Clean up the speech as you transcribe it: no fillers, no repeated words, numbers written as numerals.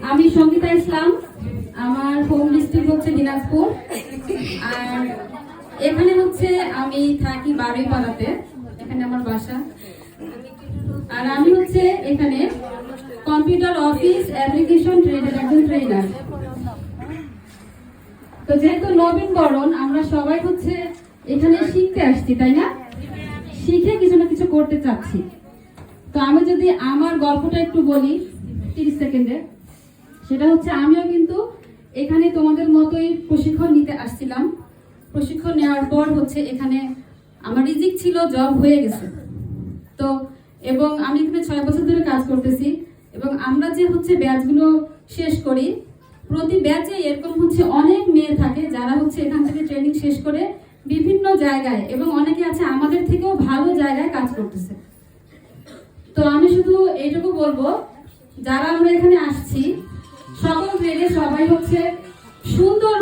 আমি সঙ্গীতা ইসলাম, আমার home district হচ্ছে দিনাজপুর। আর এখানে হচ্ছে আমি থাকি বারুইপাড়াতে, এখানে আমার বাসা। আর আমি হচ্ছে এখানে কম্পিউটার অফিস অ্যাপ্লিকেশন ট্রেডের একজন ট্রেনার। তো যেহেতু নবীন বরণ, আমরা সবাই হচ্ছে এখানে শিখতে আসছি, তাই না? শিখে কিছু না কিছু করতে চাচ্ছি। তো আমি যদি আমার গল্পটা একটু বলি 30 সেকেন্ডে, সেটা হচ্ছে আমিও কিন্তু এখানে তোমাদের মতোই প্রশিক্ষণ নিতে আসছিলাম। প্রশিক্ষণ নেওয়ার পর হচ্ছে এখানে আমার রিজিক ছিল, জব হয়ে গেছে। তো এবং আমি এখানে 6 বছর ধরে কাজ করতেছি। এবং আমরা যে হচ্ছে ব্যাচগুলো শেষ করি, প্রতি ব্যাচে এরকম হচ্ছে অনেক মেয়ে থাকে যারা হচ্ছে এখান থেকে ট্রেনিং শেষ করে বিভিন্ন জায়গায়, এবং অনেকে আছে আমাদের থেকেও ভালো জায়গায় কাজ করতেছে। তো আমি শুধু এইটুকু বলবো, যারা আমরা এখানে আসছি সকল গ্রেডে সবাই হচ্ছে সুন্দর